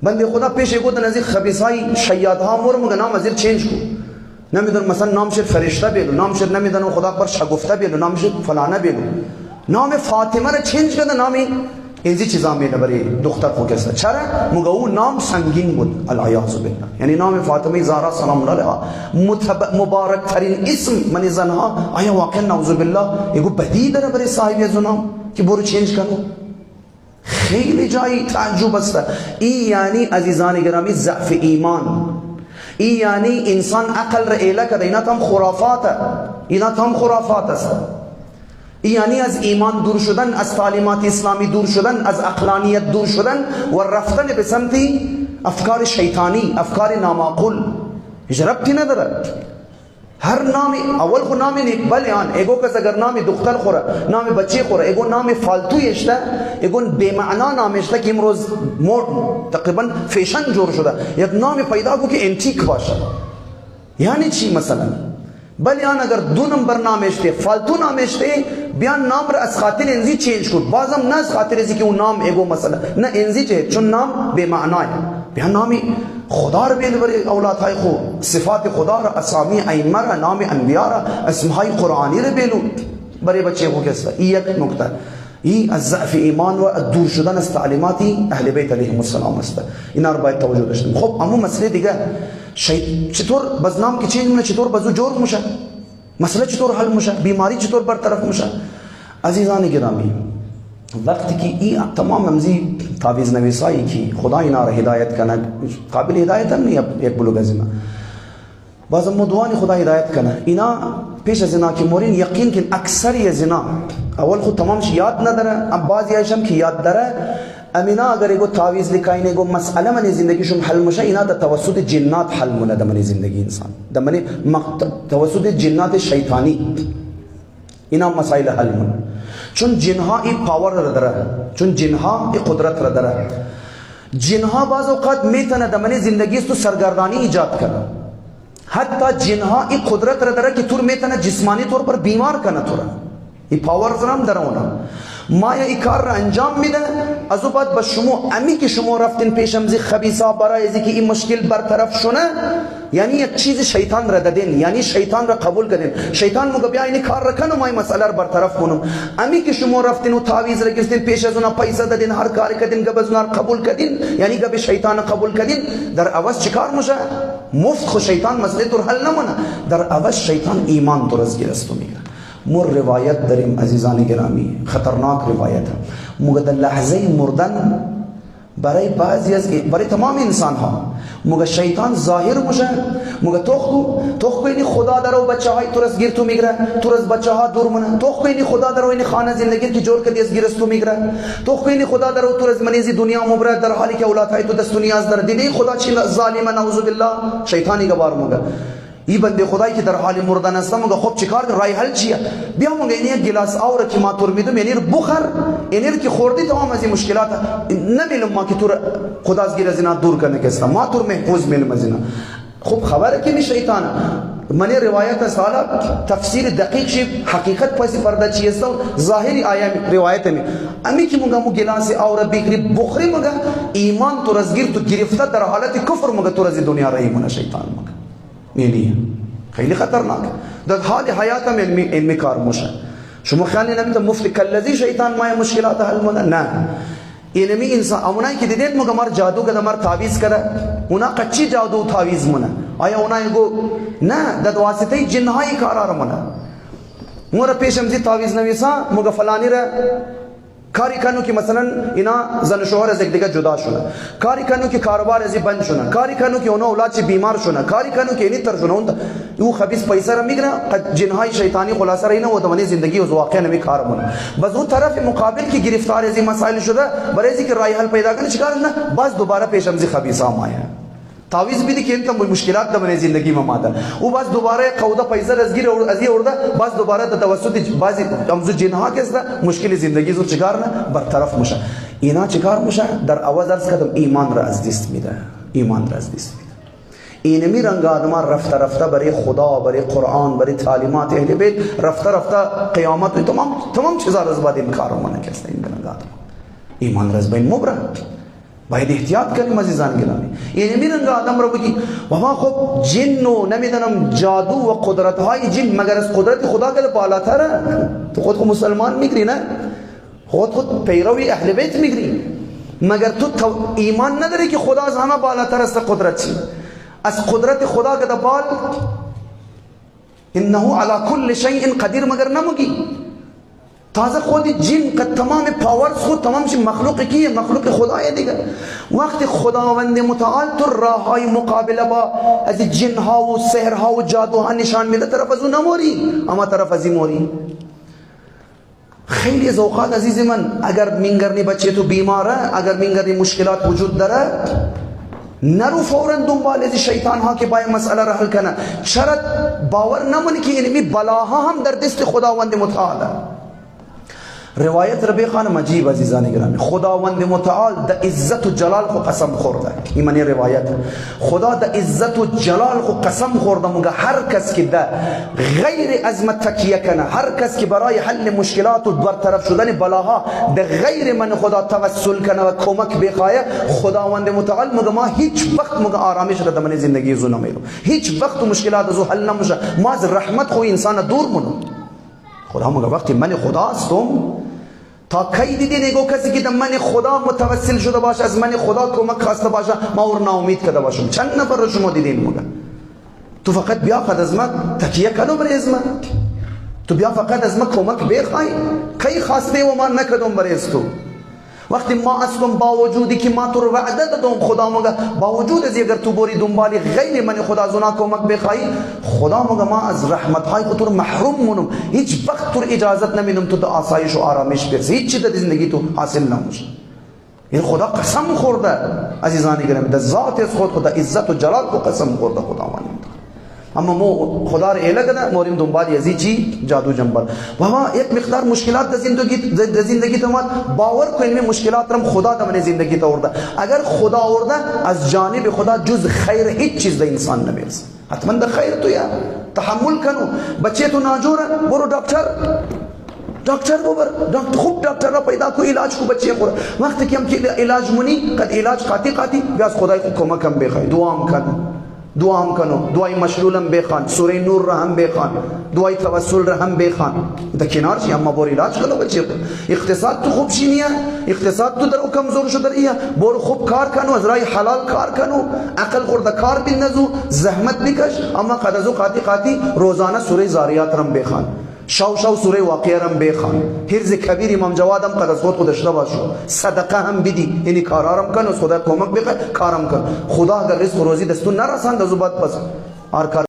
بنده خدا پیش گفت نزدیک خبیثای شیادها مر نام ازیر چینج کو، نمیدونم مثلا نامش فرشته بیلو، نامش نمیدونم خدا پر شگفته بیلو، نامش فلانه بیلو، نام فاطمه را چینج کرده نامی اینجی چیزا میده برای دختر خو کسا. چرا؟ مگه اون نام سنگین بود، العیاذ بالله. یعنی نام فاطمه زهرا سلام الله علیها مبارک ترین اسم من زنها، آیا واقعا نعوذ بالله یگو بدی داره برای صاحب از نام که برو چینج کنو؟ خیلی جایی تعجب است. این یعنی عزیزان گرامی ضعف ایمان، این یعنی انسان عقل را ایله کرده، اینا هم خرافات، اینا هم خرافات است. این یعنی از ایمان دور شدن، از تعلیمات اسلامی دور شدن، از عقلانیت دور شدن و رفتن به سمت افکار شیطانی، افکار نامعقول. هیچ ربطی نداره. هر نامی اول خو نامی نیک بلیان ایگو کس اگر نامی دختر خوره، نامی بچه خوره، ایگو نامی فالتوی اشته، ایگو بیمعنا نام اشته که امروز تقریبا فیشن جور شده. یک نامی پیدا کو که انتیک باشه. یعنی چی مثلا؟ بلیان اگر دو نمبر نام اشته، فالتو نام اشته، بیان نام را از خاطر انزی چینج کن. بازم نه از خاطر ازی که اون نام ایگو مثلا، نه انزی چه، چون نام بیمعنای. بیان نامی خدا را بیل برای اولادهای خو، صفات خدا را، اسامی ائمه را، نام انبیا را، اسمهای قرآنی را بیلو برای بچه خو کسا. این یک نکته. این از ضعف ایمان و دور شدن از تعلیماتی اهل بیت علیهم السلام است. اینا رو باید توجه داشتیم. خب اما مسئله دیگه، چطور باز نام که چینج میشه، چطور بازو جور میشه، مسئله چطور حل میشه، بیماری چطور برطرف میشه؟ عزیزان گرامی، وقتی که این تمام امزی تعویض نویسایی که خدا اینا را هدایت کنه، قابل هدایت هم نیه یک بلوغ از اینا، باز مدوانی خدا هدایت کنه. اینا پیش از اینا که مورین یقین که اکثری از اینا اول خود تمامش یاد نداره، ام بعضی هایشم که یاد داره، امینا اگر ایگو تعویض لکاین ایگو مسئله من زندگیشون حل میشه، اینا در توسط جنات حل مونه در من زندگی انسان، در من توسط جنات شیطانی اینا مسائل حل مونه. چون جنها این پاور را داره، چون جنها این قدرت را داره. جنها بعض اوقات میتونه در من زندگی تو سرگردانی ایجاد کنه. حتی جنها این قدرت را داره که تو میتونه جسمانی طور پر بیمار کنه تو را. این پاور هم داره اونا. ما این کار را انجام میده، از او بعد به شما امی که شما رفتین پیشمزی خبیثا برای ازی که این مشکل برطرف شونه، یعنی یک چیز شیطان را دادین، یعنی شیطان را قبول کردین. شیطان مگه بیا این کار را کنم، ما این مسئله را برطرف کنم. امی که شما رفتین و تعویض را گرفتین، پیش از اونا پیسه دادین، هر کاری کردین، گب از اونا قبول کردین، یعنی گب شیطان قبول کردین، در عوض چیکار میشه؟ مفت خو شیطان مسئله تو حل نمونه، در عوض شیطان ایمان تو از گرفتو میگیره. مر روایت داریم عزیزان گرامی، خطرناک روایت ہے. مگه در لحظه مردن برای بعضی از برای تمام انسان ها مگه شیطان ظاهر میشه، مگه تو خو خدا داره و بچه های تو از گیر تو میگیره، تو از بچه ها دور مونه، تو خو خدا داره و این خانه زندگی که جور کردی از گیر تو میگیره، تو خو خدا داره و تو از منیزی دنیا مبرد، در حالی که اولادهای تو دست و نیاز داره. دیدی خدا چی ظالم نعوذ بالله، شیطانی گوار مگه این بنده خدایی که در حال مردن است، مگه خب چیکار کنم، رای حل چیه؟ بیا مگه این یک گلاس آور که ما تور میدم، یعنی بخور، یعنی که خوردی تمام از این مشکلات نمیلم ما که تو خدا از گیر از اینا دور کنه کستا، ما تو محفوظ میلم از اینا. خب خبره که می شیطان من روایت است، حالا تفسیر دقیق شی حقیقت پسی پرده چی است، ظاهری آیه روایت می امی که مگه مو گلاس آور بگیری بخوری، مگه ایمان تو از گیر تو گرفته در حالت کفر، مگه تو از دنیا رهیمونه شیطان مگه میلیه. خیلی خطرناک در حال حیات هم علمی کار موشه. شما خیلی نمیده مفت کلزی شیطان مای مشکلات حل مونه، نه علمی انسان. اونایی که دیدید مگه مار جادو کده، مار تعویز کده، اونا قچی جادو و تعویز مونه، آیا اونایی گو نه در واسطه جنهایی کارا مونه. مورا پیشمزی تعویز نویسا مگه فلانی را کاری کنو که مثلا اینا زن شوهر از یک دیگه جدا شونه، کاری کنو که کاروبار ازی بند شونه، کاری کنو که اونا اولاد چی بیمار شونه، کاری کنو که اینی تر شونه، او خبیث پیسه را میگیره، جنهای شیطانی خلاصه را اینا و دمانی زندگی و واقعا نمی کار مونه. بس اون طرف مقابل که گرفتار ازی مسائل شده، برای ازی که رای حل پیدا کنه چیکار نه، باز دوباره پیشمزی خبیثا مایه تعویض بیدی که انکم مشکلات دمانی زندگی ما ماده، او باز دوباره قوده پیسه رزگیر ازی ارده، باز دوباره در توسط بعضی امزو جنها کسته مشکل زندگی زور چیکار نه برطرف میشه. اینا چیکار میشه؟ در عوض ارز کدم ایمان را از دست میده، ایمان را از دست میده. اینمی رنگ آدم رفته رفته برای خدا، برای قرآن، برای تعلیمات اهل بیت رفته رفته قیامت و تمام چیزا از بعد این کارو منه کسته. این رنگ آدم ایمان را از بین مبره. باید احتیاط کنیم عزیزان گرامی. یعنی میرنگ آدم رو بگی بابا خب جن و نمیدونم جادو و قدرت های جن مگر از قدرت خدا که بالاتره؟ تو خود مسلمان میگری نه؟ خود پیروی اهل بیت میگری، مگر تو ایمان نداری که خدا از همه بالاتر است؟ قدرت چی؟ از قدرت خدا که بال انه علی کل شیء قدیر مگر نمگی؟ تازه خود جن که تمام پاورز خود تمامش مخلوق کیه؟ مخلوق خدای دیگه. وقتی خداوند متعال تو راه های مقابله با از جن ها و سحر ها و جادو ها نشان میده، طرف از اون نموری اما طرف از این موری. خیلی از اوقات عزیز من اگر مینگرنی بچه تو بیماره، اگر مینگرنی مشکلات وجود داره، نرو فورا دنبال از شیطان ها که باید مسئله را حل کنه. چرا باور نمونی که علمی بلاها هم در دست خداوند متعاله. روایت ربی خانم عجیب عزیزان گرامی، خداوند متعال در عزت و جلال خو قسم خورده. این معنی روایت، خدا در عزت و جلال خو قسم خورده مگه هر کس که در غیر عظمت تکیه کنه، هر کس که برای حل مشکلات و برطرف شدن بلاها در غیر من خدا توسل کنه و کمک بخواه، خداوند متعال مگه ما هیچ وقت مگه آرامش را در من زندگی زو نمیرو، هیچ وقت مشکلات زو حل نمیشه. ما از رحمت خو انسان دور منو. خدا مگه وقتی من خداستم، تا کی دیدی نگو کسی که در من خدا متوسل شده باشه، از من خدا کمک خواسته باشه، ما اور ناامید کرده باشم؟ چند نفر رو شما دیدین مگه؟ تو فقط بیا خود از من تکیه کنو برای از من، تو بیا فقط از من کمک بخوای. کی خواسته و من نکردم برای از تو؟ وقتی ما اصلا با وجودی که ما تو رو وعده دادم خدا مگه با وجود از اگر تو بری دنبال غیر من خدا از اونا کمک بخوای، خدا مگه ما از رحمت های خود تو رو محروم مونم، هیچ وقت تو رو اجازت نمیدم تو آسایش و آرامش برسی، هیچ چیز در زندگی تو حاصل نمیشه. این خدا قسم خورده عزیزان گرامی، در ذات از خدا عزت و جلال کو قسم خورده خداوند. اما مو خدا را ایله کده موریم دنبال یزی چی؟ جادو جنبال. بابا یک مقدار مشکلات در زندگی تو مات، باور کن این مشکلات رم خدا در من زندگی تو آورده. اگر خدا آورده از جانب خدا جز خیر هیچ چیز در انسان نمیرسه. حتما در خیر تو یا تحمل کنو. بچه تو ناجوره برو دکتر ببر، خوب دکتر را پیدا کو، علاج کو بچه خورد. وقتی که هم که علاج منی قد علاج قاطی بیا از خدای خود کمک هم بخوای، دعا هم کنو، دعای مشلول هم بخوان، سوره نور را هم بخوان، دعای توسل را هم بخوان. در کنار چی اما بر علاج کنو بچه خود. اقتصاد تو خوب شینیه، اقتصاد تو در او کمزور شده ایه، برو خوب کار کنو، از رای حلال کار کنو، عقل خورده کار بندازو، زحمت بکش، اما قد ازو قاطی روزانه سوره زاریات را هم بخوان، شاو سوره واقعه هم بخوان، حرز کبیر امام جواد هم قد از خود داشته باشو، صدقه هم بدی، یعنی کارارم کن، از خدا کمک بخوای کارم کن. خدا اگر رزق و روزی دستون نرساند از بعد پس